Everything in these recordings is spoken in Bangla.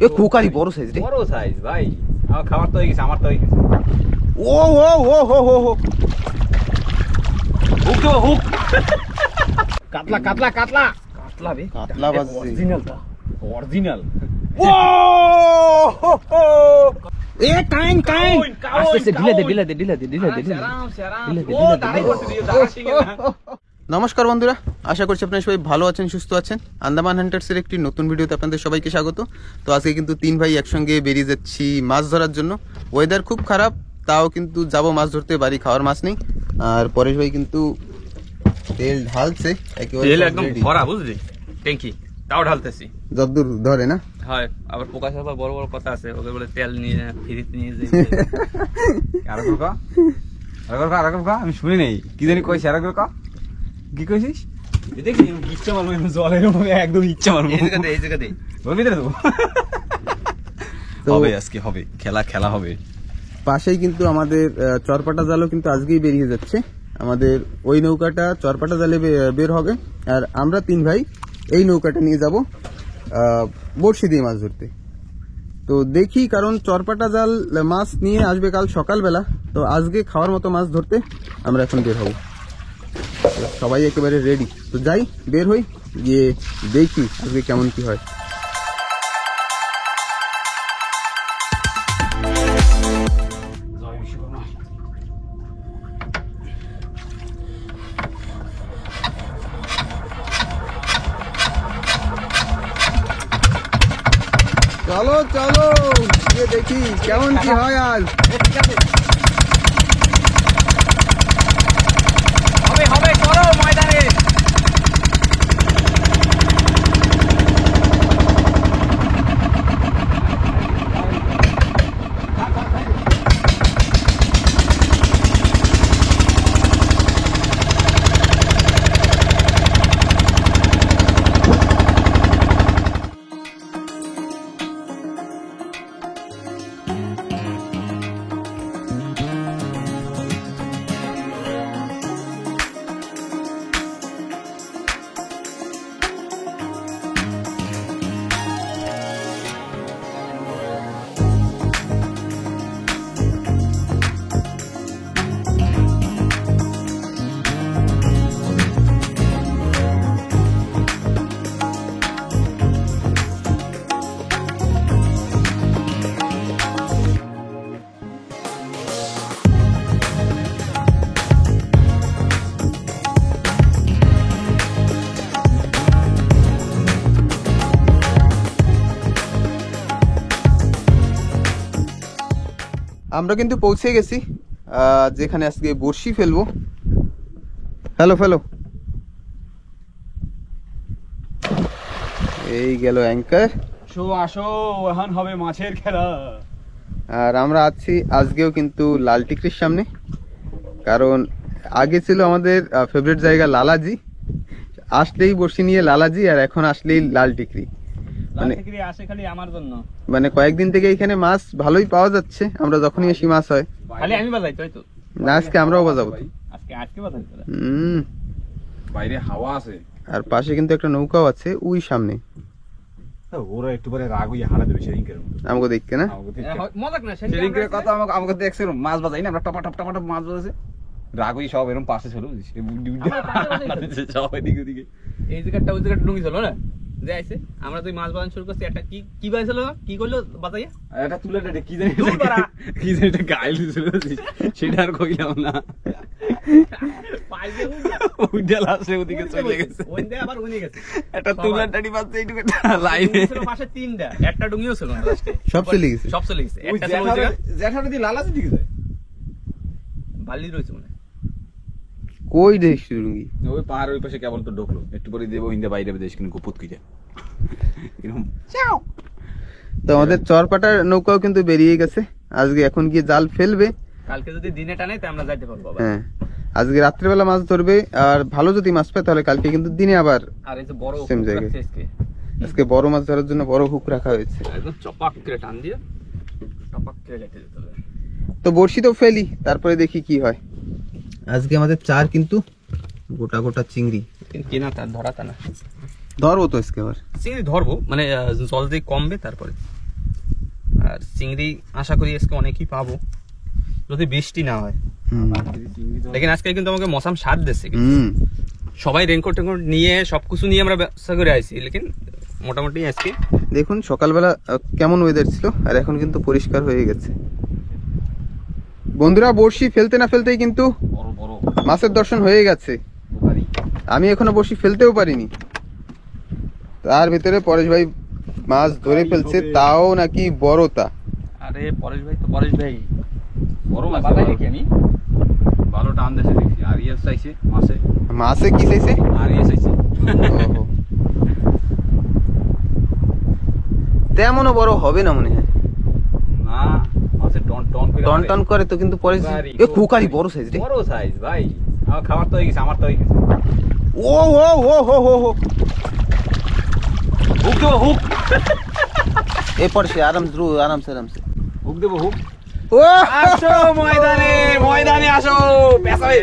এ কোকারি বড় সাইজ রে, বড় সাইজ ভাই। আমার খাবার তো হয়ে গেছে, আমার তো হয়ে গেছে। ও ও ও হো হো হো, হুক তো হুক। কাতলা কাতলা কাতলা কাতলা বে, কাতলা বাজছে অরিজিনালটা, অরিজিনাল। ও হো হো, এ টাইম টাইম আস্তে আস্তে ঢিলে দে ঢিলে দে ঢিলে দে ঢিলে দে ঢিলে দে। নমস্কার বন্ধুরা, আশা করছি আপনারা সবাই ভালো আছেন, সুস্থ আছেন। আন্দামান হান্টার্সের একটি নতুন ভিডিওতে আপনাদের সবাইকে স্বাগত। তো আজকে কিন্তু তিন ভাই একসঙ্গে বেরিয়ে যাচ্ছি মাছ ধরার জন্য। ওয়েদার খুব খারাপ, তাও কিন্তু যাব মাছ ধরতে, বাড়ি খাওয়ার মাছ নেই। আর পরেশ ভাই কিন্তু তেল ঢালছে একেবারে, তেল একদম ভরা, বুঝলি, ট্যাঙ্কি তাও ঢালতেছি যতদূর ধরে না। হয়। আবার পোকা সাপা বড় বড় কথা আছে, ওকে বলে তেল নিয়ে ফ্রিতে নিয়ে যাই। আর আমি শুনি নেই, কি জানি কইছি। আর কি কইছিস? দেখি ইচ্ছা মারবো, জলের মধ্যে একদম ইচ্ছা মারবো। এই জায়গাতে বলবি তো হবে, আজকে হবে খেলা, খেলা হবে। পাশেই কিন্তু আমাদের চরপাটা জালও কিন্তু আজকেই বেরিয়ে যাচ্ছে। আমাদের ওই নৌকাটা চরপাটা জালে বের হবে, আর আমরা তিন ভাই এই নৌকাটা নিয়ে যাব বড়শি দিয়ে মাছ ধরতে। তো দেখি, কারণ চরপাটা জাল মাছ নিয়ে আসবে কাল সকালবেলা, তো আজকে খাওয়ার মতো মাছ ধরতে আমরা এখন বের হব। সবাই একেবারে রেডি, তো যাই, বের হই, গিয়ে দেখি আজকে কেমন কি হয়। চলো চলো গিয়ে দেখি কেমন কি হয় আজ। হবে হবে, চলো ময়দানে। আমরা কিন্তু পৌঁছে গেছি যেখানে আজকে বড়শি ফেলবো। হ্যালো ফেলো, এই গেল অ্যাঙ্কার। আসো, এখন হবে মাছের খেলা। আর আমরা আছি আজকেও কিন্তু লাল টিকরির সামনে, কারণ আগে ছিল আমাদের ফেভারিট জায়গা লালাজি। আসলেই বড়শি নিয়ে লালাজি, আর এখন আসলেই লাল টিকরি। আসে খালি আমার জন্য, মানে কয়েকদিন থেকে এখানে মাছ ভালোই পাওয়া যাচ্ছে, আমরা যখনই আসি মাছ হয়। খালি আমি বাজাই, তাই তো? না, আজকে আমরাও বাজাবো। আজকে বাজাই। বাইরে হাওয়া আছে, আর পাশে কিন্তু একটা নৌকাও আছে ওই সামনে। ওরা একটু পরে রাগ হইয়া হারা দেবে সেদিনকে আমাকে দেখতে না, মজাক না সেদিনকে কথা আমাকে দেখছে মাছ বাজাই না, আমরা টপা টপ টপা টপ মাছ বাজাছে, রাগ হই সব এরকম পাশে ছিল, সব এদিকে ওদিকে। এই জায়গাটা ওই জায়গাটা ডুঙ্গি ছিল না, যে আইছে আমরা তুই মাছ বাজান শুরু করছি। একটা কি বাজাইছিল, কি করলো বাজাইয়া? এটা তুলে কি জানি কি জানি এটা গাইল দিছিল, সেটা আর কইলাম না। ওইটা লাস্টে ওদিকে চলে গেছে, ওইটা আবার উনি গেছে। একটা তুলার ডাড়ি বাজছে এইটুকু লাইনে ছিল, পাশে তিনটা, একটা ডুঙ্গিও ছিল না লাস্টে, সব চলে গেছে। সব চলে গেছে। ওই একটা ছিল ওই জায়গা জ্যাঠাটা দিয়ে লালাজি দিকে যায়, বালি রয়েছে মানে। কই দেশ রুঙ্গি ওই পাহাড় ওই পাশে কেবল তো ঢুকলো, একটু পরে দেবো হিন্দে বাইরে দেশ কিন্তু গোপত কিটা এরকম। তো আমাদের চরপাটার নৌকাও কিন্তু বেরিয়ে গেছে আজকে, এখন গিয়ে জাল ফেলবে। কালকে যদি দিনে টানে তো আমরা যাইতে পারবো। হ্যাঁ, আজকে রাত্রেবেলা মাছ ধরবে, আর ভালো যদি মাছ পায় তাহলে কালকে কিন্তু দিনে আবার আর এই যে বড় সেম জায়গায়। আজকে বড় মাছ ধরার জন্য বড় হুক রাখা হয়েছে, একদম চপাক করে টান দিয়ে টপাক করে যেতে হবে। তো বড়শি তো ফেলি, তারপরে দেখি কি হয়। আজকে আমাদের চার কিন্তু গোটা গোটা চিংড়ি, কিনা তার ধরা তা না, ধরবো তো আজকে আবার চিংড়ি ধরবো, মানে জল দিয়ে কমবে তারপরে। আর চিংড়ি আশা করি আজকে অনেকই পাবো যদি বৃষ্টি না হয়। লেকিন আজকে কিন্তু আমাকে মৌসুম সাথ দিচ্ছে, সবাই রেনকোট টেনকোট নিয়ে সবকিছু নিয়ে আমরা ব্যবসা করে আইছি। লেকিন মোটামুটি আজকে দেখুন সকালবেলা কেমন ওয়েদার ছিল আর এখন কিন্তু পরিষ্কার হয়ে গেছে। বন্ধুরা বড়শি ফেলতে না ফেলতেই কিন্তু বড় বড় মাছের দর্শন হয়ে গেছে। আমি এখনো বড়শি ফেলতেও পারিনি, তার ভিতরে পরেশ ভাই মাছ ধরে ফেলছে, তাও নাকি বড়টা। আরে পরেশ ভাই তো পরেশ ভাই বড় মাছ বাজাই দেখি আমি ভালো টান দেশে দেখছি। আরিয়াস চাইছে মাছে, মাছে কি চাইছে? আরিয়াস চাইছে। ওহো। তেমনও বড় হবে না মনে হয়, না মাছে টন টন করে টন টন করে তো, কিন্তু পরে এ কুকারি বড় সাইজ রে। বড় সাইজ ভাই, আমার খাবার তো হয়ে গেছে, আমার তো হয়ে গেছে। ও ও ও হো হো হো, হুক দেবো হুক, এ পড়ছে আরামসে আরামসে। হুক দেবো হুক। ও আসো ময়দানে, ময়দানে আসো। পেছাবে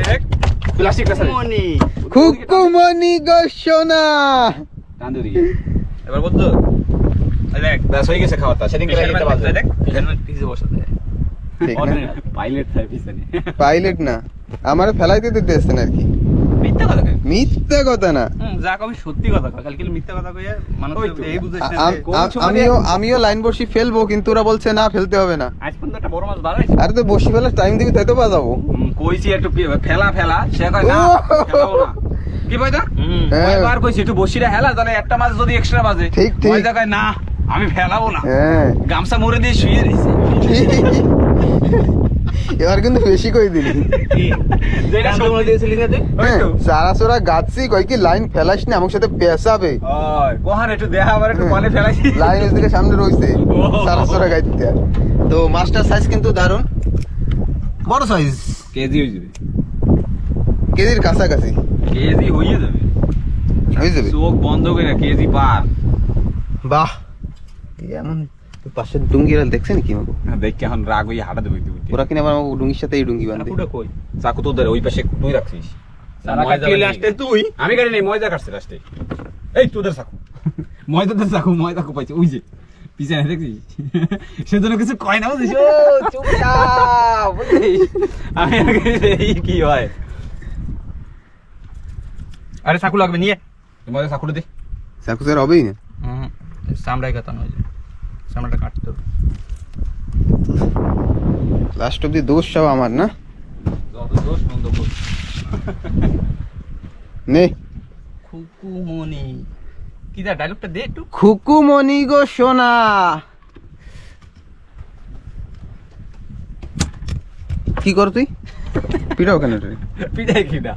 প্লাস্টিক পেছাবে মনি খুকুমনি গো সোনা। টান দিও দিকে। এবার বুঝছো? দেখ ব্যাস হয়ে গেছে খাওয়াটা। সেদিন করে এটা বাজে। দেখ পিছনে পিছে বসা দেয়। ঠিক না? পাইলট থাকে পিছনে। পাইলট না, আমার ফেলাইতে দিতেছেন আর কি। মিথ্যা কথা কই? মিথ্যা কথা না, যা কবি সত্যি কথা কয়, কালকে মিথ্যা কথা কইয়া মানুষ ওই তো। এই বুঝাইছে আমিও লাইন বসি ফেলবো, কিন্তু ওরা বলছে না ফেলতে হবে না। আজ পর্যন্ত একটা বড় মাছ বাড়াইছে। আরে তো বসি ফেলার টাইম দিবি তাই তো বাজাবো। কইছি একটু ফেলা ফেলা, সে কয় না ও! ফেলাবো না। কি ভাই দা? হ্যাঁ। কয়বার কইছি একটু বসিরা হেলা, তাহলে একটা মাছ যদি এক্সট্রা বাজে। ঠিক, ঠিক। ওই জায়গায় না আমি ফেলাবো না, হ্যাঁ গামছা মুড়ে দিয়ে শুয়ে দিয়েছি। এবার কিন্তু বেশি করে দিলি। যেটা কান্দমূল দিয়েছিলি না তুই? ওই তো। সারা সোরা গাছি কয় কি লাইন ফেলাস না, আমার সাথে পেঁচাবে। ওই কোহান একটু দেখা আবার একটু পালে ফেলাইছি। লাইন এদিকে সামনে রয়েছে ও। সারা সোরা গাইতে। তো মাছটার সাইজ কিন্তু দারুণ বড় সাইজ, কেজি হয়ে যাবে, কেজির কাছাকাছি কেজি হয়ে যাবে, হয়ে যাবে। চোখ বন্ধ করে না, কেজি পার। বাহ, এমন পাশের ডুঙ্গিরা দেখছেন কি আমাকে? দেখি এখন রাগ হয়ে হাঁটা দেবে। ওরা কিনা আবার আমাকে ডুঙ্গির সাথে এই ডুঙ্গি বাঁধে। চাকুটা কই? চাকু তো ধরে ওই পাশে তুই রাখছিস। সারা কাটলি লাস্টে তুই। আমি গাড়ি নেই, ময়দা কাটছে লাস্টে। এই তোদের চাকু, ময়দাদের চাকু, ময়দা পাইছে ওই যে পিছনে দেখছিস। সেজন্য কিছু কয় না বুঝিস। ও চুপচাপ বুঝিস, আমি এই কি হয়। আরে চাকু লাগবে নিয়ে। ময়দা চাকুটা দে। চাকু স্যার হবেই না, চামড়ায় কাটানো হয়েছে, চামড়াটা কাটতে হবে। লাস্ট অব্দি দোষ সব আমার না। যত দোষ মন্দ কর। নে খুকুমনি কি দা ডায়লগটা দে একটু। খুকুমনি গো সোনা। কি কর তুই? পিটাও কেন রে? পিটাই কি না?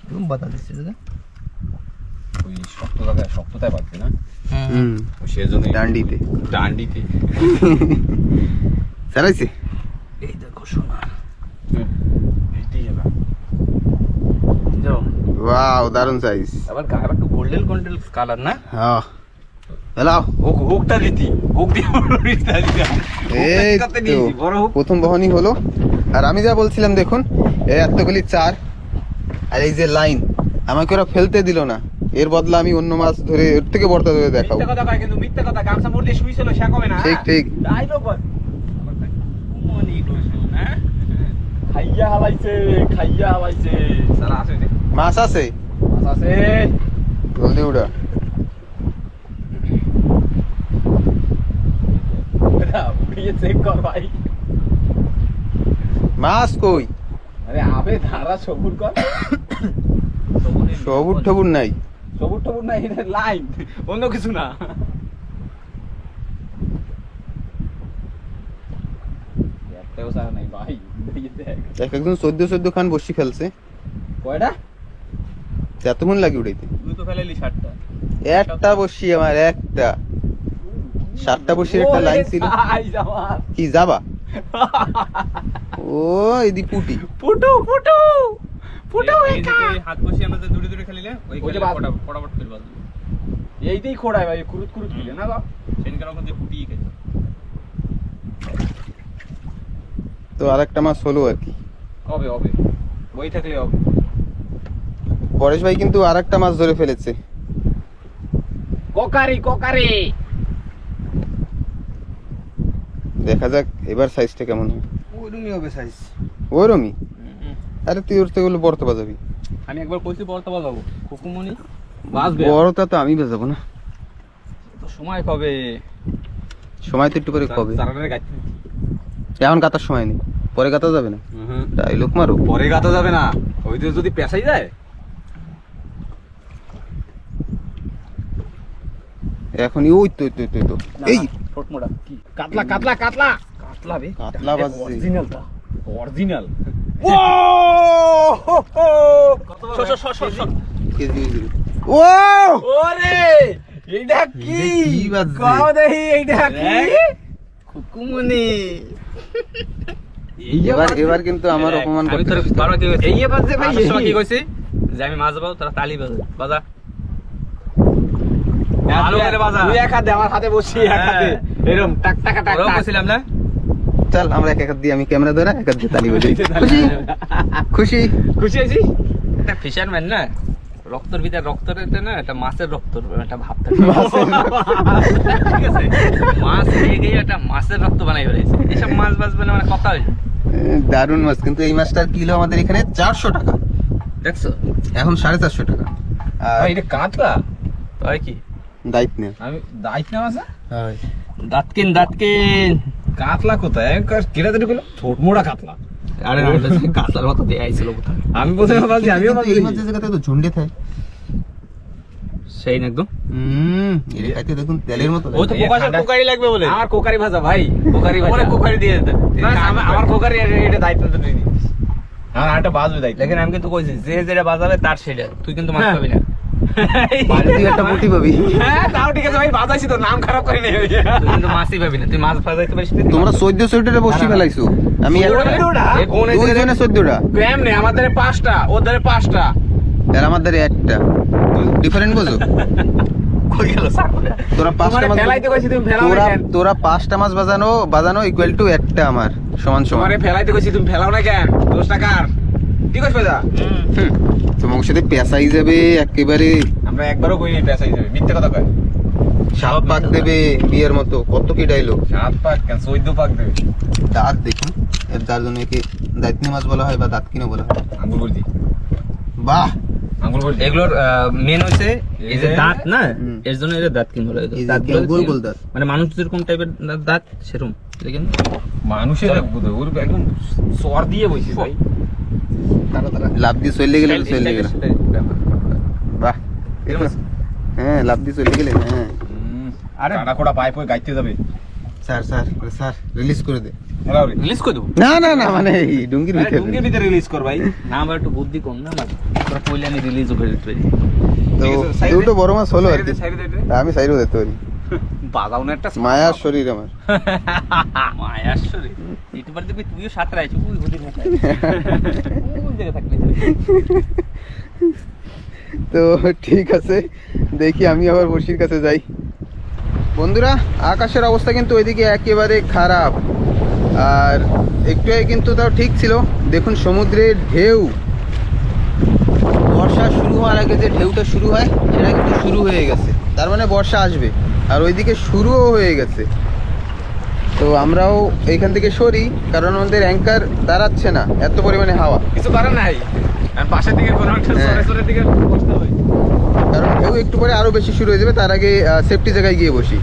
তুমি বাতা দিছিস দাদা? ওই শক্ত জায়গায় শক্ততায় পাচ্ছে না, হুম, সেজন্য ডান্ডিতে ডান্ডিতে চালাইছে। এই দেখো শোনা এটাই হবে। যাও ওয়াও, দারুণ সাইজ। আবার গায়ে একটু গোল্ডেন গোল্ডেন কালার না? হ্যাঁ হ্যালো, হুক হুকটা দিতি, হুক দিয়ে হুকটা দিতি। এই কাতে তো নিয়েছি বড় হুক। প্রথম বহনই হলো। আর আমি যা বলছিলাম দেখুন, এই এতগুলি চার আর এই যে লাইন, আমাকে ওরা ফেলতে দিল না, এর বদলা আমি অন্য মাছ ধরে এর থেকে বড়টা ধরে দেখাবো। মিথ্যা কথা কয়, কিন্তু মিথ্যা কথা, গামছা মুড় দিয়ে শুইছিল সে কবে না। ঠিক, ঠিক। ডাইলগ বল। খুকুমনি গো সোনা। খাইয়া হালাইছে, খাইয়া হালাইছে। সারা আছে রে। মাছ আছে, মাছ আছে। জলদি উড়া। এটা উড়িয়ে চেক কর ভাই। মাছ কই? আরে আবে ধারা সবুর কর। সবুর ঠবুর নাই। সবুর টবুর না, এটা লাইন, অন্য কিছু না। একটাও সারা নাই ভাই, দেখি দেখ। এক একজন 14 খান বসি ফেলছে। কয়টা? এতক্ষণ লাগে উড়াইতে। তুই তো ফেলাইলি 60টা। একটা বসি আমার, একটা 7টা বসির একটা লাইন ছিল। আই জামাত। কি যাবা? ও এদি পুটি। ফুটু ফুটু ফুটু এই যে হাত বসিয়ে আমরা যে দূরে দূরে খেলিলে ওই ওই যে খেলে বাদ- ফটাফট করে বাজবে। এইটাই খোড়ায় ভাই, কুরুত কুরুত দিলে না গো। সেদিনকার ওখান থেকে ফুটিয়ে খেতে। তো আরেকটা মাছ হলো আর কি। হবে হবে, বই থাকলে হবে। পরেশ ভাই কিন্তু আরেকটা মাছ ধরে ফেলেছে। কোকারি দেখা যাক এবার সাইজটা কেমন হয়। ওইরকমই হবে সাইজ। ওরমই? আরে তুই ওর থেকে বড় তো বাজাবি। আমি একবার কইছি বড়টা বাজাবো, কুকুমনি বাজবে। বড়টা তো আমি বাজাবো না, তো সময় কবে? সময় তো একটু করে কবে, তারারে গাইতে এখন কাটার সময় নেই, পরে কাটা যাবে না। ডাইলগ মারো। পরে গাতা যাবে না, ওই তো যদি পেছাই যায়। এখনই ওই তো এই ছোট মোটা কি কাতলা কাতলা বে, কাতলা বাজছে। অরিজিনালটা। অরিজিনাল। কেজি হয়েছিল। ও ওরে এইটা কি কি বাজছে? কাও দেহি এইটা কি কুকুমনি। এবার কিন্তু আমার অপমান আমি তোর করতে বারবার কি কইছি? এই বাজছে ভাই, আসার সময় কি কইছি? যে আমি মাছ বাজাবো, তোরা তালি বাজা। ভালো করে বাজা। তুই এক হাতে আমার হাতে বসি, এক হাতে এরকম টাক টাকা টাক ওরাও টাক। কইছিলাম না? চল আমরা এক এক দিয়ে, আমি ক্যামেরা ধরে এক এক দিয়ে তালি বাজাই। খুশি খুশি খুশি হয়েছি। একটা ফিশারম্যান না, রক্তর ভিতরে রক্ত রয়েছে না, একটা মাছের রক্ত একটা ভাব থাকে। ঠিক আছে, মাছ খেয়ে গিয়ে একটা মাছের রক্ত বানাই ফেলেছে। এসব মাছ বাঁচবে না মানে কথা হয়েছে। দারুন মাছ, কিন্তু এই মাছটার কিলো আমাদের এখানে 400 টাকা, দেখছো? এখন 450 টাকা। আর ভাই এটা কাতলা, তাই কি দায়িত্ব নেই। আমি দাইত না আছে। দাঁতকিন কাতলা কোথায় কেটে দিল কইলো ছোট মোড়া কাতলা। আরে না, এটা কাতলার মতো দেয়া আইছিল কোথায়। আমি প্রথমে ভাবছি, আমিও কিন্তু ভাবছি এই মাছের জায়গাতে তো ঝুন্ডে থাকে। সেই না একদম। এটা খাইতে দেখুন তেলের মতো ও তো লাগে। কোকারি লাগবে বলে আমার কোকারি ভাজা ভাই, কোকারি ভাজা। ওরে কোকারি দিয়ে দে। না, আমার কোকারি এটা দায়িত্ব তো দিই। আমার আরেকটা বাজবে দায়িত্ব। লেকিন আমি কিন্তু কইছি যে যেটা বাজাবে তার সেটা, তুই কিন্তু মাছ হ্যাঁ। পাবি না। বাড়ি থেকে একটা পুঁটি পাবি। হ্যাঁ তাও ঠিক আছে ভাই, বাজাইছি তো, নাম খারাপ করি নাই। তুই কিন্তু মাছই পাবি না, তুই মাছ বাজাইতে পারিস না। তোমরা 1400 বসি ফেলাইছো, আমি একটা। এ কোন দুই জনে 14টা, প্রেম নেই, আমাদের 5টা, ওদের 5টা। আর আমাদের একটা, ডিফারেন্ট বোঝো। কই গেল সাকুরা? তোরা 5টা মাছ ফেলাইতে কইছি, তুমি ফেলাও না কেন? তোরা 5টা মাছ বাজানো ইকুয়াল টু একটা আমার, সমান সমান। তোমারে ফেলাইতে কইছি, তুমি ফেলাও না কেন? 10 টাকার ঠিক আছে ভাজা। তোমার সাথে পেঁচাই যাবে একেবারে, আমরা একবারও কইনি পেছাই যাবে, মিথ্যে কথা কয়। 7 পাক দেবে বিয়ের মতো। কত কি ডাইলগ? 7 পাক কেন, 14 পাক দেবে। দাঁত দেখুন, এর যার জন্য একে দাঁতনি মাছ বলা হয় বা দাঁত কিনে বলা হয়। আঙ্গুল বলছি, বাহ, আঙ্গুল বলছি। এগুলোর মেন হচ্ছে এই যে এই যে- দাঁত না, এর জন্য এর দাঁত কিন বলে। এই যে দাঁতগুলো গোল দেখছি, গোল দাঁত। মানে মানুষ যেরকম টাইপের দাঁত সেরকম, দেখেন মানুষের ওর একদম সর দিয়ে বইছে ভাই। লাভ দিয়ে চলে গেলে চলে গেল। বাহ, হ্যাঁ লাভ দিয়ে চলে গেলে। হ্যাঁ আরে কাটা কোড়া পাইপ হয়ে গাইতে যাবে। স্যার রিলিজ করে দে। হেলাও রে, রিলিজ করে দেবো না না না, মানে এই ডুঙ্গির ভিতরে। ডুঙ্গির ভিতরে রিলিজ কর ভাই। না, আমার একটু বুদ্ধি কম না, তোরা কইলে আমি রিলিজও করে দিতে পারি। তো ঠিক আছে, সাইড দুটো বড় মাছ হলো আর সাইড কি। দে, সাইড দে, আমি সাইডও দেখতে পারি। বাজাও না একটা মায়ার শরীর আমার। মায়ার শরীর ইউটিউবার দেখবি, তুইও সাথে আইছিস, ওই বুদ্ধি না ওই জায়গা থাকলে তো ঠিক আছে, দেখি আমি আবার বসির কাছে যাই। বন্ধুরা, আকাশের অবস্থা কিন্তু ওইদিকে একেবারে খারাপ, আর একটু আগে কিন্তু তাও ঠিক ছিল। দেখুন সমুদ্রের ঢেউ, বর্ষা শুরু হওয়ার আগে যে ঢেউটা শুরু হয় সেটা কিন্তু শুরু হয়ে গেছে, তার মানে বর্ষা আসবে। আর ওইদিকে শুরুও হয়ে গেছে। তো আমরাও এইখান থেকে সরি, কারণ আমাদের অ্যাঙ্কার দাঁড়াচ্ছে না, এত পরিমাণে হাওয়া। কিছু করার নাই, আর পাশের দিকে কোনো একটা হ্যাঁ। সরেসরের দিকে বসতে হবে। কারণ ঢেউ একটু পরে আরো বেশি শুরু হয়ে যাবে, তার আগে সেফটি জায়গায় গিয়ে বসি।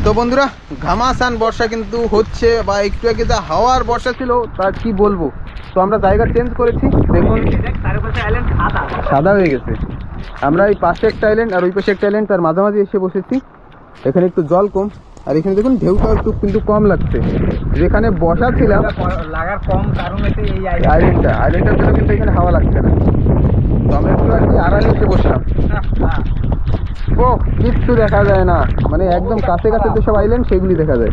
তো বন্ধুরা, ঘামাসান বর্ষা কিন্তু হচ্ছে, বা একটু আগে যা হাওয়ার বর্ষা ছিল তা কি বলবো। তো আমরা জায়গা চেঞ্জ করেছি, দেখুন সাদা হয়ে গেছে। আমরা এই পাশে একটা আইল্যান্ড আর ওই পাশে একটা আইল্যান্ড, তার মাঝামাঝি এসে বসেছি। এখানে একটু জল কম, আর এখানে দেখুন ঢেউটাও একটু কিন্তু কম লাগছে। যেখানে বসা ছিলাম লাগার কম কারণ হচ্ছে এই আইল্যান্ডটার জন্য কিন্তু এখানে হাওয়া লাগছে না। তো আমরা একটু আর কি আড়ালে এসে বসলাম। ও কিচ্ছু দেখা যায় না, মানে একদম কাছে কাছে যেসব আইল্যান্ড সেগুলি দেখা যায়।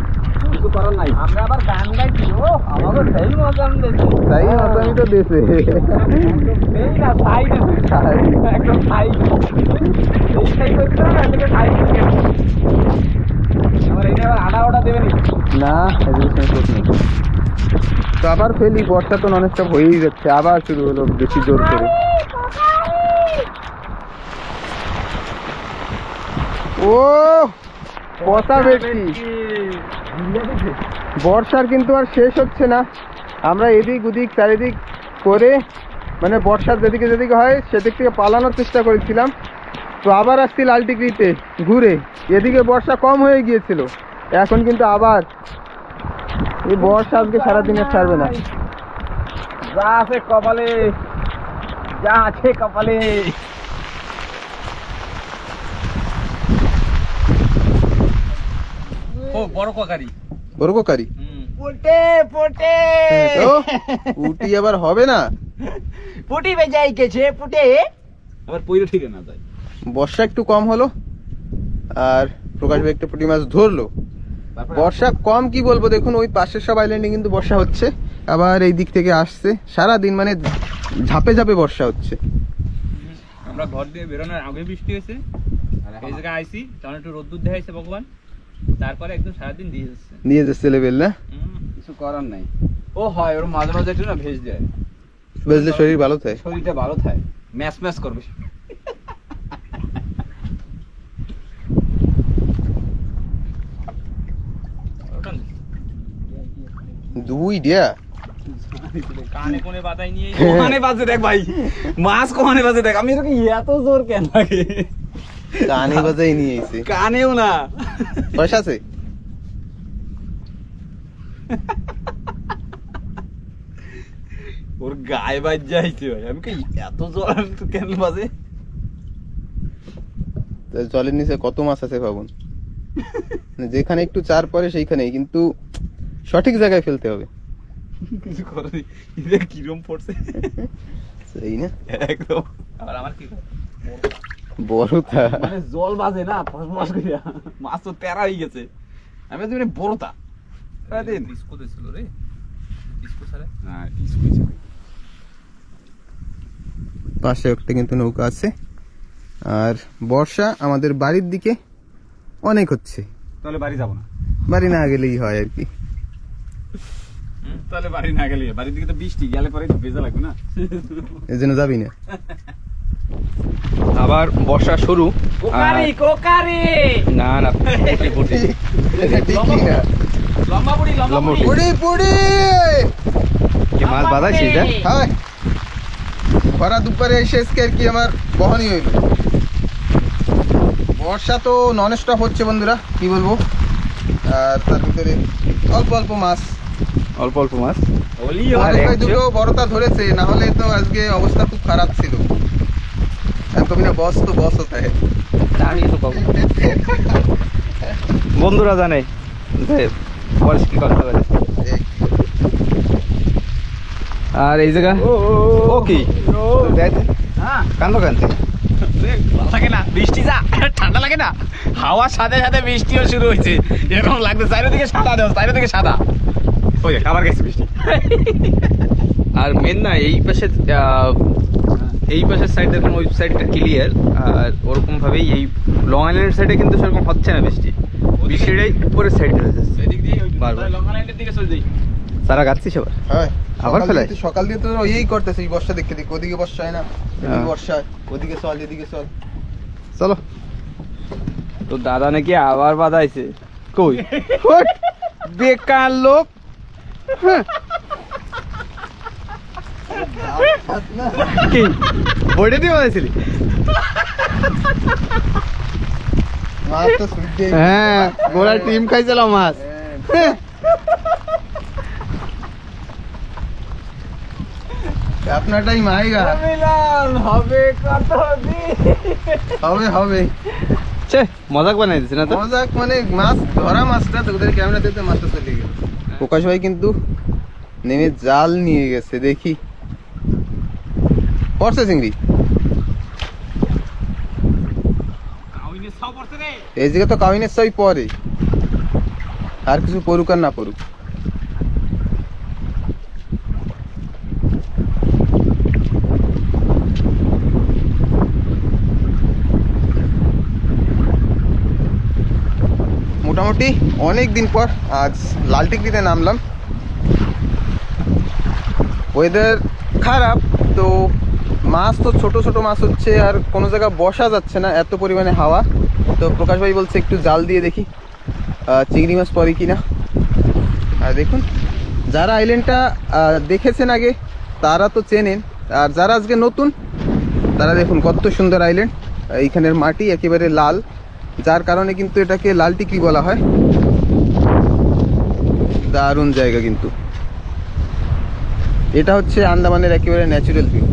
কিছু করার নাই। আমরা আবার গান গাইছি, ও আমাদের সেই মজা আমি দেখি। তাই মতো আমি তো দেশে এই না সাইড আছে। একদম সাইজ এই সাইজ করতে হবে এদিকে সাইজ আমার এটা আবার আড়া ওটা দেবে না এদিকে কোনো নেই। তো আবার ফেলি, বর্ষা তো নন স্টপ হয়েই যাচ্ছে, আবার শুরু হলো বেশি জোর করে। ও বর্ষা বেশি, বর্ষার কিন্তু আর শেষ হচ্ছে না। আমরা এদিক ওদিক চারিদিক করে মানে বর্ষার যেদিকে যেদিকে হয় সেদিক থেকে পালানোর চেষ্টা করেছিলাম। তো আবার আসছি লাল টিকরিতে ঘুরে, এদিকে বর্ষা কম হয়ে গিয়েছিল, এখন কিন্তু আবার এই বর্ষা আজকে সারাদিনে ছাড়বে না। যা আছে কপালে, যা আছে কপালে। ও বড় ককারি, বড় কোকারি পোটে পোটে তো উটি আবার হবে না, পুটি বেজাই গেছে পুটে, আবার পইরে ঠিক না যায়। বর্ষা একটু কম হলো আর প্রকাশ ভাই একটা পুঁটি মাছ ধরলো। বর্ষা কম কি বলবো, দেখুন ওই পাশের সব আইল্যান্ডে কিন্তু বর্ষা হচ্ছে, আবার এই দিক থেকে আসছে, সারা দিন মানে ঝাপে ঝাপে বর্ষা হচ্ছে। আমরা ঘর দিয়ে বেরোনোর আগে বৃষ্টি হয়েছে, এই জায়গায় আইসি তখন একটু রোদ্দুর দেখাইছে ভগবান, তারপরে একদম সারাদিন দিয়ে যাচ্ছে। নিয়ে যাচ্ছে লেভেল না, কিছু করার নাই। ও হয় ওর মাঝে মাঝে একটু না ভেজ দেয়, বুঝলে শরীর ভালো থাকে। শরীরটা ভালো থাকে, ম্যাচ ম্যাচ করবে। দুই ডিয়া কানে কোনে বাতাই নিয়ে কোহানে বাজে দেখ ভাই, মাছ কোহানে বাজে দেখ। আমি এরকম এত জোর কেন লাগে, কানে বাজাই নিয়ে এসে কানেও না। পয়সা আছে ওর গায়ে বাজ যাইছে ভাই, আমি কি এত জোর কেন বাজে। জলের নিচে কত মাছ আছে ভাবুন, যেখানে একটু চার পরে সেইখানেই, কিন্তু সঠিক জায়গায় ফেলতে হবে। কিছু করে এদের কিরম পড়ছে সেই না একদম। আবার আমার কি বড়টা মানে জল বাজে না ফসফস কইরা, মাছ তো তেরা হয়ে গেছে। আমি তো মানে বড়টা ডিসকো দিছিল রে, ডিসকো স্যার হ্যাঁ ডিসকো। পাশে একটা কিন্তু নৌকা আছে। আর বর্ষা আমাদের বাড়ির দিকে অনেক হচ্ছে, তাহলে বাড়ি যাব না, বাড়ি না গেলেই হয় আর কি। তাহলে বাড়ি না গেলে, বাড়ির দিকে তো বৃষ্টি গেলে পরে ভেজা লাগবে না, এই জন্য যাবি না। আবার বর্ষা শুরু। কোকারি কোকারি না না পুটি পুটি ঠিকই না, লম্বা বুড়ি লম্বা বুড়ি। পুড়ি পুড়ি কি মাছ বাঁধাইছিস এটা? হায় ভরা দুপুরে এসে আজকে আর কি আমার বহনই হইল। বর্ষা তো নন স্টপ হচ্ছে বন্ধুরা, কি বলবো। আর তার ভিতরে অল্প অল্প মাছ, অল্প অল্প মাছ। ওলি আমাদের ভাই দুটো বড়তা ধরেছে, না হলে তো আজকে অবস্থা খুব খারাপ ছিল। আর কবি না বস তো বস হতে হয়। আমি তো পাবো, বন্ধুরা জানে যে বয়স কি করতে পারে। আর এই জায়গা ও কি হ্যাঁ কান্দো কান্দে ভালো লাগে না বৃষ্টি, যা ঠান্ডা লাগে না, হাওয়ার সাথে সাথে বৃষ্টিও শুরু হয়েছে। এরকম লাগবে চারিদিকে সাদা দেওয়া, চারিদিকে সাদা। ওই দেখ আবার গেছে বৃষ্টি। আর মেন না এই পাশে এই পাশের সাইড দেখুন, ওই সাইডটা ক্লিয়ার। আর ওরকম ভাবেই এই লং আইল্যান্ডের সাইডে কিন্তু সেরকম হচ্ছে না বৃষ্টি, বৃষ্টিটাই উপরের সাইডে হয়ে যাচ্ছে। এদিক দিয়ে বারবার। লঙ্কা লাইনের দিকে চলে যাই। সারা গাচ্ছিস আবার হ্যাঁ আবার ফেলাই? সকাল দিয়ে তো এই করতেছে, এই বর্ষা দেখতে দেখতে, ওদিকে বর্ষা হয় না, এদিকে হ্যাঁ। বর্ষা হয়, ওদিকে চল এদিকে চল। চলো। তো দাদা নাকি আবার বাঁধাইছে, কই বেকার লোক। কি বইটা দিয়ে বাঁধাইছিলি? মাছ তো সুইট দিয়ে হ্যাঁ গোড়া টিম খাইছিল মাছ। अपना टाइम आएगा, মিলন হবে কত দিন। হবে হবে। ছে মজাক বানাই দিছে না তো। মজাক মানে মাছ ধরা, মাছটা তো ওদের ক্যামেরা দিতে মাছটা চলে গেল। প্রকাশ ভাই কিন্তু নেমে জাল নিয়ে গেছে, দেখি পড়ছে চিংড়ি। কাউইনে সব পড়ছে রে। এই জায়গা তো কাউইনের সবই পরে, আর কিছু পড়ুক আর না পড়ুক। মোটামুটি অনেক দিন পর আজ লালটিকরিতে নামলাম। ওয়েদার খারাপ, তো মাছ তো ছোট ছোট মাছ হচ্ছে, আর কোনো জায়গায় বসা যাচ্ছে না, এত পরিমাণে হাওয়া। তো প্রকাশ ভাই বলছে একটু জাল দিয়ে দেখি চিংড়ি মাছ পড়ে কিনা। আর দেখুন, যারা আইল্যান্ডটা দেখেছেন আগে তারা তো চেনেন, আর যারা আজকে নতুন তারা দেখুন কত সুন্দর আইল্যান্ড। এইখানের মাটি একেবারে লাল, যার কারণে কিন্তু এটাকে লাল টিকরি বলা হয়। দারুণ জায়গা কিন্তু। এটা হচ্ছে আন্দামানের একেবারে ন্যাচারাল ভিউ।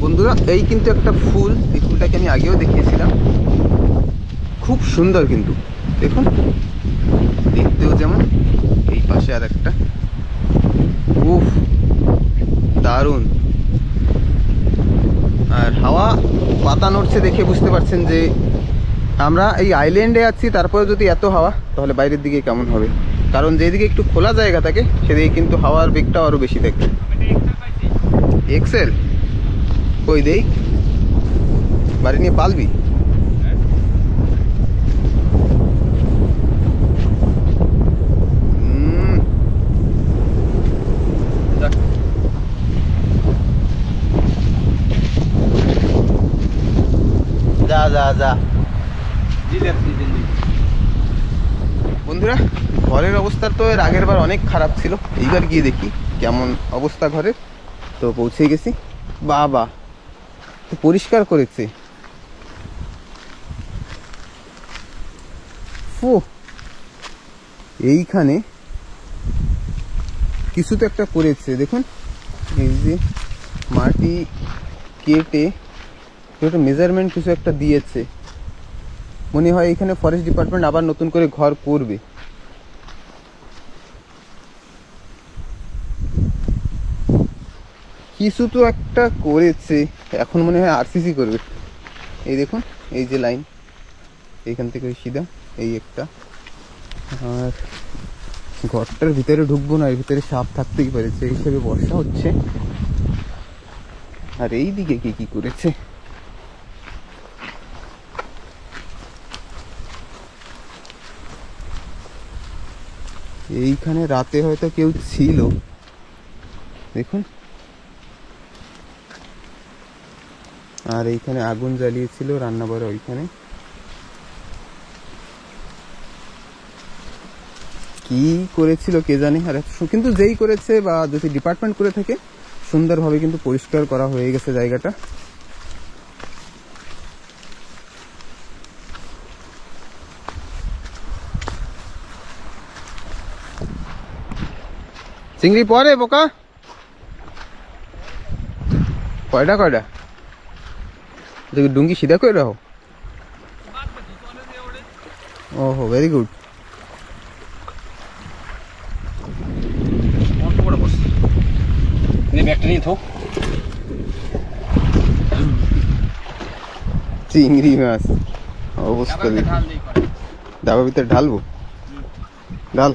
বন্ধুরা, এই কিন্তু একটা ফুল, এই ফুলটাকে আমি আগেও দেখিয়েছিলাম, খুব সুন্দর কিন্তু দেখুন, দেখতেও যেমন। এই পাশে আর একটা, উফ দারুণ। আর হাওয়া পাতা নড়ছে দেখে বুঝতে পারছেন যে আমরা এই আইল্যান্ডে আছি, তারপরে যদি এত হাওয়া, তাহলে বাইরের দিকে কেমন হবে। কারণ যেদিকে একটু খোলা জায়গা থাকে সেদিকে কিন্তু হাওয়ার বেগটাও আরও বেশি থাকে। এক্সেল কই দেই, বাড়ি নিয়ে পালবি? যা যা যা। বন্ধুরা, ঘরের অবস্থা তো এর আগের বার অনেক খারাপ ছিল, এইবার গিয়ে দেখি কেমন অবস্থা ঘরের। তো পৌঁছে গেছি। বাবা, পরিষ্কার করেছে। এইখানে কিছু তো একটা করেছে দেখুন, এই যে মাটি কেটে মেজারমেন্ট কিছু একটা দিয়েছে। মনে হয় এখানে ফরেস্ট ডিপার্টমেন্ট আবার নতুন করে ঘর করবে। কিছু তো একটা করেছে, এখন মনে হয় আরসিসি করবে। এই দেখুন, এই যে লাইন, এইখান থেকে সিধা এই একটা। আর ঘরটার ভিতরে ঢুকবো না, এর ভিতরে সাপ থাকতেই পারে, সেই হিসেবে বর্ষা হচ্ছে। আর এই দিকে কি করেছে, এইখানে রাতে হয়তো কেউ ছিল দেখুন। আর এইখানে আগুন জ্বালিয়েছিল রান্নাঘরে, ওইখানে কি করেছিল কে জানে। আর কিন্তু যেই করেছে বা যদি ডিপার্টমেন্ট করে থাকে, সুন্দরভাবে কিন্তু পরিষ্কার করা হয়ে গেছে জায়গাটা। চিংড়ি পরে বোকা কয়টা কয়টা দেখি ডুঙ্গি সিধা করে রাখো। ওহো, ভেরি গুড। চিংড়ি মাছ অবস্থা দেখি, ডাবার ভিতরে ঢালবো, ঢাল।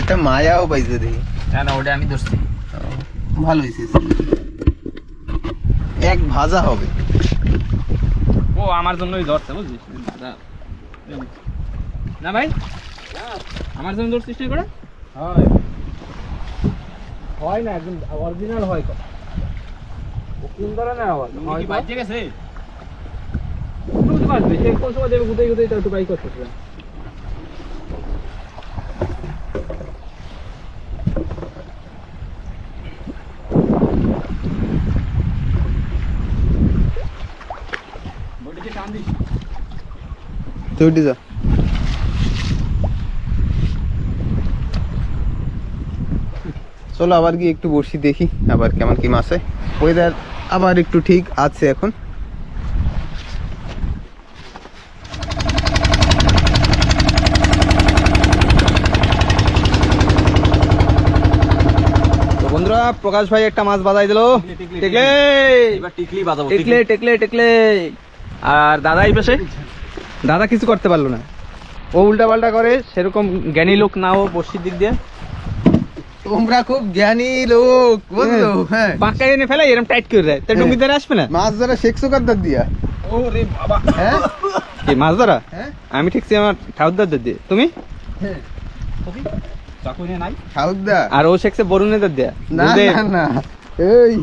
একটা মায়াও পাইছে দেখি। না, ওটা আমি ধরছি। ভালো হয়েছে, এক ভাজা হবে। ও আমার জন্যই ধরছে, বুঝছিস না ভাই? আমার জন্য ধরছিস না করে? হয় না, একদম অরিজিনাল হয়। কোন ধরনের আওয়াজ বাজে গেছে? বুঝতে পারবে সে কোন সময় দেবে, গুদাই গুদাই একটু বাই করতেছে। যা চলো আবার গিয়ে একটু বসি, দেখি আবার কেমন কি মাছ হয়। ওয়েদার আবার একটু ঠিক আছে এখন। তো বন্ধুরা, প্রকাশ ভাই একটা মাছ বাজাই দিল, টেকলে। আর দাদা এই পাশে, দাদা কিছু করতে পারলো না। ও উল্টা পাল্টা করে, সেরকম জ্ঞানী লোক না ও বর্ষির দিক দিয়ে। তোমরা খুব জ্ঞানী লোক বুঝলো। হ্যাঁ পাক্কা এনে ফেলে এরকম টাইট করে দেয়, তা ডুঙ্গি ধরে আসবে না। মাছ ধরা শেখছো কার দিয়ে? ওরে বাবা, হ্যাঁ কি মাছ ধরা? হ্যাঁ আমি ঠিকছি আমার ঠাউদার দিয়ে, তুমি? চাকু নিয়ে নাই সাউদা। আর ও শেখছে বরুণেদের দিয়ে। না না না এই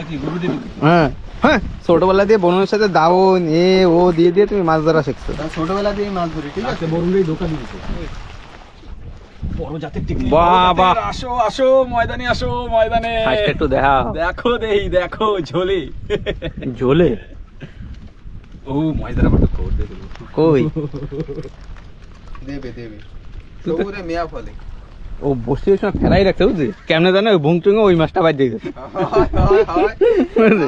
কি গরু দেবি? হ্যাঁ হ্যাঁ, ছোটবেলা দিয়ে বরুণের সাথে দাও এ ও দিয়ে দিয়ে তুমি মাছ ধরা শিখছো। তা ছোটবেলা দিয়ে মাছ ধরি, ঠিক আছে? আজকে বরুণেই ধোকা দিয়েছে। বড় জাতের টিকলি। বাবা। আসো আসো ময়দানে, আসো ময়দানে। আজকে একটু দেখা দেখো দেই, দেখো ঝোলে ঝোলে। ও ময়দানে আবার কোড দিয়ে দেবো। কই দেবে দেবে সবুরে মেয়া ফলে। ও বসে সময় ফেলাই রাখছে বুঝলি, কেমনে জানো ওই ভুং টুঙ্গে ওই মাছটা বাইর দিয়ে গেছে।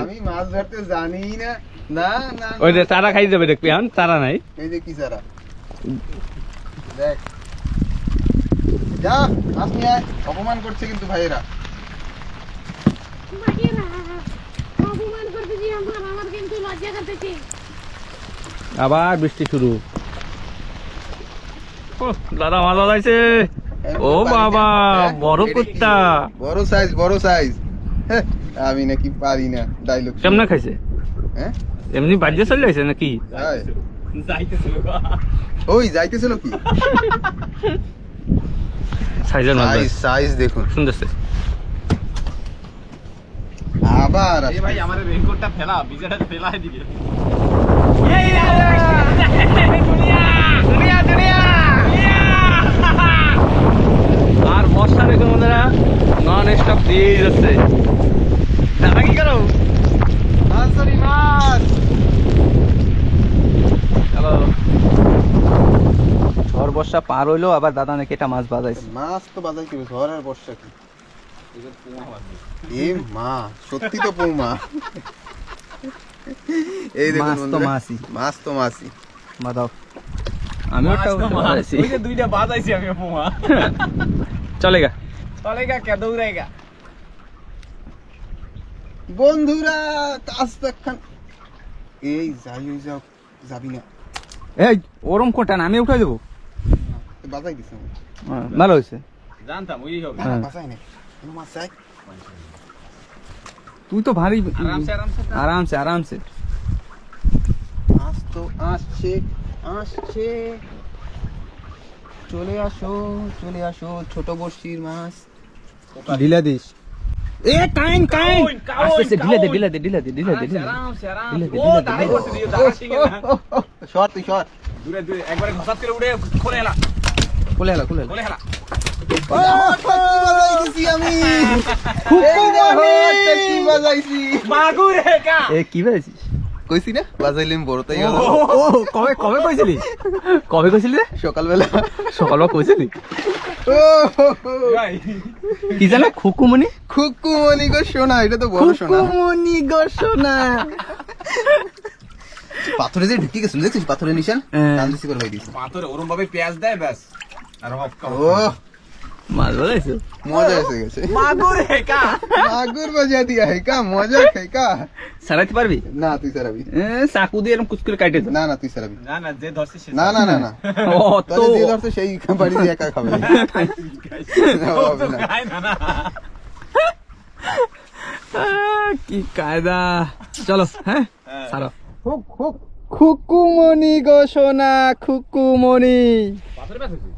আমি মাছ ধরতে জানি না। না না ওই যে চারা খাই যাবে দেখবি, এখন চারা নাই। এই যে কি সারা দেখ, যা মাছ নিয়ে আয়। অপমান করছে কিন্তু ভাইয়েরা। অপমান করতেছি আমার কিন্তু লজ্জা করতেছি। আবার বৃষ্টি শুরু। ও দাদা মাছ আছে। ও বাবা, বড় কুত্তা। বড় সাইজ, বড় সাইজ। আমি নাকি পারি না ডায়লগ। কেমনে খাইছে? হ্যাঁ এমনি বাজে চলে যাইছে নাকি? তাই? যাইতেছিল ওই যাইতেছিল কি? সাইজের মাছ সাইজ সাইজ দেখুন সুন্দর। আবার এই ভাই আমার রেইনকোটটা ফেলা, বিজাটা ফেলা এদিকে। আর বর্ষা দেখুন বন্ধুরা, নন স্টপ দিয়ে যাচ্ছে। দাদা কি করো? মাছ ধরি মাছ। চলো, ঝড় বর্ষা পার হইলো, আবার দাদা নাকি এটা মাছ বাজাইছে। মাছ তো বাজাই কি ঝড় আর বর্ষা কি? এ মা, সত্যি তো পৌমা। এই দেখুন মাছ তো বন্ধুরা, মাছই। মাছ তো মাছই। বাদাও, আমি ওটা বাজাইছি। ওই যে দুইটা বাজাইছি আমি পোমা। চলেগা চলেগা কে দৌড়াইগা। বন্ধুরা কাজ দেখান। এই যাই হয়ে যাও, যাবি না। এই ওরম কোটা না, আমি উঠাই দেবো। বাজাই দিছে আমি। ভালো হয়েছে। জানতাম ওই হবে। না, হ্যাঁ। বাজাই নাই। কোনো মাছ চাই? তুই তো ভারী। আরামসে আরামসে আরামসে আরামসে। মাছ তো আসছে আসছে। চলে আসো চলে আসো, ছোট বড়শির মাছ। ঢিলা দিস। এ কাইন কাইন। কাউন, আস্তে আস্তে ঢিলা দে কাউন। ঢিলা দে ঢিলা দে ঢিলা দে ঢিলা দে। আরামসে আরামসে। দিলে দে, ও দিলে দে, দাঁড়াই দিলে করতে দিও, দাঁড়া ঠিক না। সর তুই সর। দূরে দূরে একবারে ঘষাত করে উড়ে খোলে এলা, খুলে এলা খুলে এলা। খোলে এলা। বাজাইছি আমি। এই দেখো, একটা কি বাজাইছি। মাগুর হে কা। এ কি ভাইছিস? কইছি না বাজাইলাম বড়, তাই গেল। ও কবে কবে কইছিলি? কবে কইছিলি রে? সকালবেলা। সকালবেলা কইছিলি? ও ভাই কি জানো? খুকুমনি। খুকুমনি গো সোনা, এটা তো বড় সোনা। খুকুমনি গো সোনা। পাথরে যে ঢুকে গেছিল দেখছিস, পাথরের নিশান। হ্যাঁ। টান দিছি করে ভাই দিছি। পাথরে ওরম ভাবে পেঁয়াজ দেয় ব্যাস। আর হপ ও মাছ বাজাইছো? মজা এসে গেছে। মাগুর হে কা। মাগুর বাজা দিয়া হে কা, মজা হে কা। সারাইতে পারবি? না তুই সারাবি। চাকু দিয়ে এরকম কুচকুরে কাটে তো। না না তুই সারাবি। না না যে ধরছে সে। না না না না, ও তো তাহলে যে ধরছে সেই বাড়ি দিয়ে একা খাবে। হবে না। খায় না না। কি কায়দা। চলো হ্যাঁ সারো। Hook hook. খুকুমনি গো সোনা, খুকুমনি। পাথরে ব্যথা হয়েছে?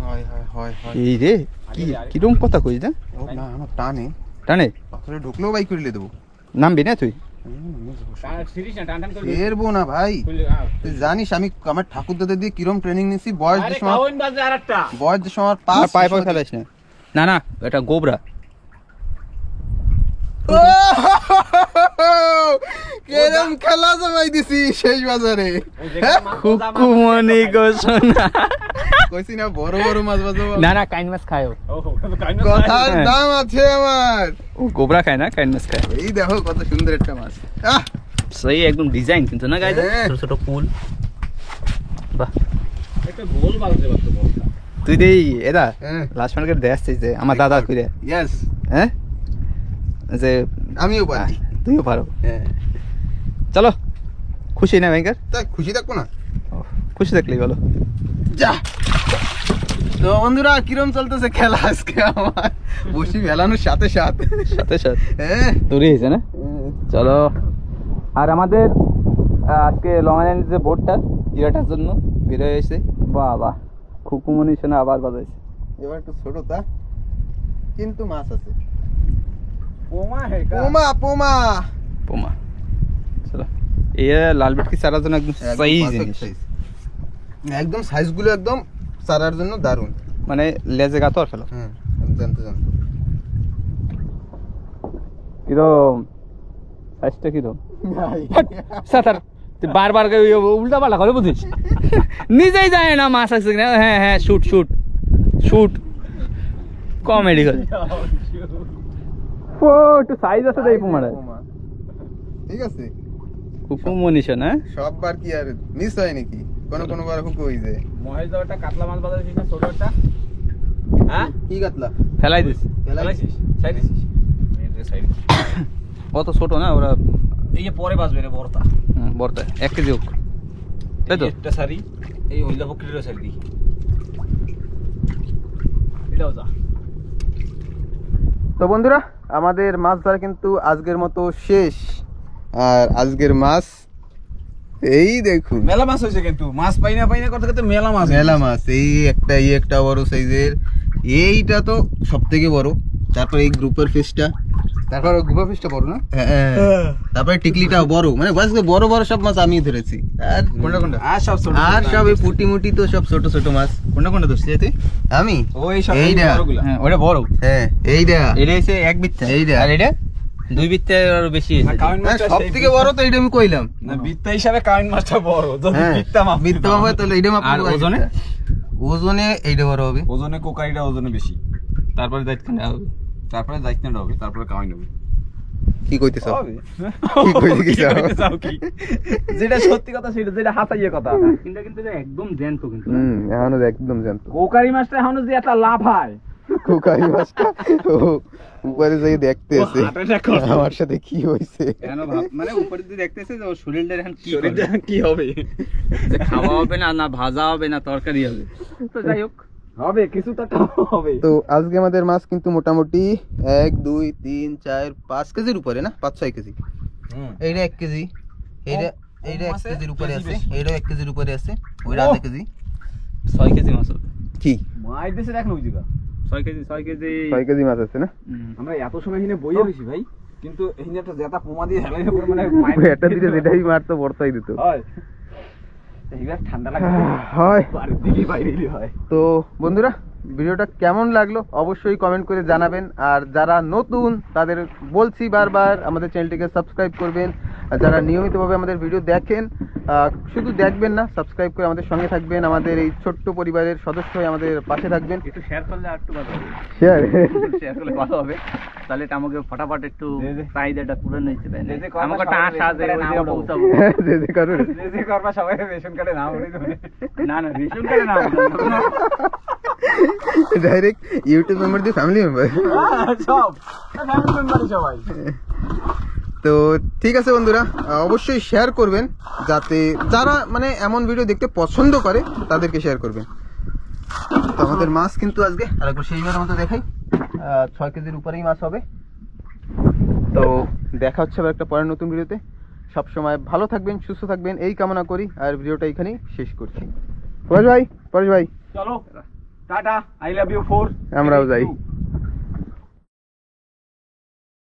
হয় হয় হয় হয়। এই রে কি কিরম কথা কইস না? ও না আমার টানে। টানে পাথরে ঢুকলেও বাই করে দেবো। নামবি না তুই? সিরিজ না টান টান করে। ফেরবো না ভাই। খুলে তুই জানিস আমি আমার ঠাকুর দাদা দিয়ে কিরম ট্রেনিং নিছি। বয়স যে আরে সময়, কাউন বাজে আরেকটা। বয়স যে সময় আর পাঁচ পায়ে পায়ে ফেলাইস না। না না এটা গোবরা। কেরম খেলা জমাই দিছি শেষ বাজারে। খুকুমনি গো সোনা। কইছি না বড় বড় মাছ বাজাবো। না না কাইন মাছ খায় ও। ওহো কাইন কথার হ্যাঁ। দাম আছে আমার। ও গোবরা খায় না, কাইন মাছ খায়। এই দেখো কত সুন্দর একটা মাছ। আহ সেই একদম ডিজাইন কিন্তু না গাইদা, হ্যাঁ। ছোট ছোট ফুল। বাহ, একটা গোল বাজতে পারতো বলটা। তুই দেই এদা হ্যাঁ। লাস্ট মার্কেট দেখছিস যে আমার দাদা কইরে, ইয়েস, হ্যাঁ যে আমিও পারি। তুইও পারো। হ্যাঁ চলো, খুশি না ব্যাংকার? তা খুশি থাকবো না। খুশি থাকলেই বলো। যা। তো বন্ধুরা কিরম চলতেছে খেলা আজকে আমার বসি ফেলানোর সাথে সাথে সাথে সাথে হ্যাঁ তৈরি হয়েছে না? চলো। আর আমাদের আজকে লং আইল্যান্ড যে বোটটা ইরাটার জন্য বের হয়ে এসে বাহ বাহ খুকুমনি শোনা আবার বাজাইছে। এবার একটু ছোট তা কিন্তু মাছ আছে। পোমা হে কা পোমা পোমা পোমা। চলো এই লাল বেটকি চারার জন্য একদম সাইজ জিনিস, একদম সাইজ গুলো একদম চারার জন্য দারুণ। মানে লেজে গাতো আর ফেলো হ্যাঁ জানতে জানতে কিরম সাইজটা কিরম সাতার বারবার উল্টা পাল্টা করে বুঝিস নিজেই যায় না মাছ আছে কিনা। হ্যাঁ হ্যাঁ শুট শুট শুট কমেডি করে ও একটু সাইজ আছে তাই পোমাটা পোমা। ঠিক আছে খুকুম মনীষা না সববার কি আর মিস হয় নাকি? কোন কোন বার হুকু হই যায়। মহেশ দাও একটা কাতলা মাছ বাজাইছিস না ছোট একটা? হ্যাঁ কি কাতলা ফেলাই দিস ফেলাইছিস সাইড দিছিস এই যে সাইড অত ছোট না ওরা এই যে পরে বাজবে রে বড়টা বর্তা 1 কেজি হোক তাই তো। একটা সারি এই হইলা বকরির সারি দি এটাও যা। তো বন্ধুরা আমাদের মাছ ধরা কিন্তু আজকের মতো শেষ। আর আজকের মাছ এই দেখুন মেলা মাছ হয়েছে কিন্তু মাছ পাই না করতে করতে মেলা মাছ মেলা মাছ। এই একটা বড় সাইজের, এইটা তো সব থেকে বড়। তারপর এই গ্রুপের ফিশটা, তারপর গ্রুপের ফিশটা বড় না? হ্যাঁ তারপরে টিকলিটাও বড়। মানে আজকে বড় বড় সব মাছ আমি ধরেছি। আর কোনটা কোনটা আর সব ছোট আর সব এই পুটি মুটি তো সব ছোট ছোট মাছ। কোনটা কোনটা ধরছি তুই? আমি ওই সব এইটা। বড়গুলা হ্যাঁ ওটা বড়, হ্যাঁ এইটা এটা হচ্ছে 1 বিত্তা এইটা। আর এটা 2 বিত্তা আর বেশি না কাউন মাছটা সব থেকে বড় তো এইটা আমি কইলাম। না বিত্তা হিসাবে কাউন মাছটা বড় যদি হ্যাঁ বিত্তা মাছ বিত্তা মাপে তাহলে এইটা মাপ। আর ওজনে? ওজনে এইটা বড় হবে। ওজনে কোকারিটা ওজনে বেশি, তারপরে দেখতে না হবে তারপরে দায়িত্বটা হবে, তারপরে কাউন হবে। কি কইতেছ? হবে কি কইতে কি চাও? যেটা সত্যি কথা সেটা, যেটা হাতাইয়ে কথা। কিন্তু কিন্তু একদম জ্যান্ত কিন্তু এখনো একদম জানতো। কোকারি মাছটা এখনো যে একটা লাভ হয় কোকারি মাছটা ও উপরে যাই দেখতে আছে হার্ট অ্যাটাক করছে। আমার সাথে কি হইছে। কেন ভাব মানে উপরে দিয়ে দেখতেছে যে ওর শরীরটা এখন কি শরীরটা কি হবে, যে খাওয়া হবে না, না ভাজা হবে, না তরকারি হবে। তো যাই হোক হবে কিছু তো একটা হবে। তো আজকে আমাদের মাছ কিন্তু মোটামুটি 1 2 3 4 5 কেজির উপরে না, 5-6 কেজি। এইটা 1 কেজি, এইটা এইটা 1 কেজির উপরে আছে, এইটা 1 কেজির উপরে আছে, ওইটা আধা কেজি। 6 কেজি মাছ হবে। কি মাছ দেশে দেখলো ওই জায়গা 6 কেজি 6 কেজি মাছ আছে না? আমরা এত সময় এখানে বইয়ে রয়েছি ভাই, কিন্তু এখানে একটা জেতা পোমা দিয়ে হেলাই না মানে একটা দিলে যেটাই মারতো বর্তাই দিত। হয় এইবার ঠান্ডা লাগে হয়। বাড়ির দিকে বাইরে হয়। তো বন্ধুরা ভিডিওটা কেমন লাগলো অবশ্যই কমেন্ট করে জানাবেন। আর যারা নতুন তাদের বলছি বারবার আমাদের চ্যানেলটিকে সাবস্ক্রাইব করবেন। আর যারা নিয়মিতভাবে আমাদের ভিডিও দেখেন শুধু দেখবেন না, সাবস্ক্রাইব করে আমাদের সঙ্গে থাকবেন। আমাদের এই ছোট্ট পরিবারের সদস্য হয়ে আমাদের পাশে থাকবেন। একটু শেয়ার করলে আর একটু ভালো হবে। শেয়ার শেয়ার করলে ভালো হবে, তাহলে এটা আমাকে ফটাফট একটু চাহিদাটা পূরণ হইতে পারে। যে যে কথা আমাকে একটা আশা আছে ওই দিকে পৌঁছাবো। যে কারণ যে করবা সবাই রেশন কার্ডে নাম উঠে দেবে। না না রেশন কার্ডে না, ডাইরেক্ট ইউটিউব মেম্বার দিয়ে ফ্যামিলি মেম্বার। সব ফ্যামিলি মেম্বারই সবাই। তো ঠিক আছে বন্ধুরা অবশ্যই শেয়ার করবেন, যাতে যারা মানে এমন ভিডিও দেখতে পছন্দ করে তাদেরকে শেয়ার করবেন। তো আমাদের মাছ কিন্তু আজকে আরেকবার সেইবার মতো দেখাই 6 কেজির উপরেই মাছ হবে। তো দেখা হচ্ছে আবার একটা পরের নতুন ভিডিওতে। সবসময় ভালো থাকবেন, সুস্থ থাকবেন এই কামনা করি। আর ভিডিওটা এখানেই শেষ করছি। পরেশ ভাই চলো টাটা, আই লাভ ইউ 4। আমরাও যাই।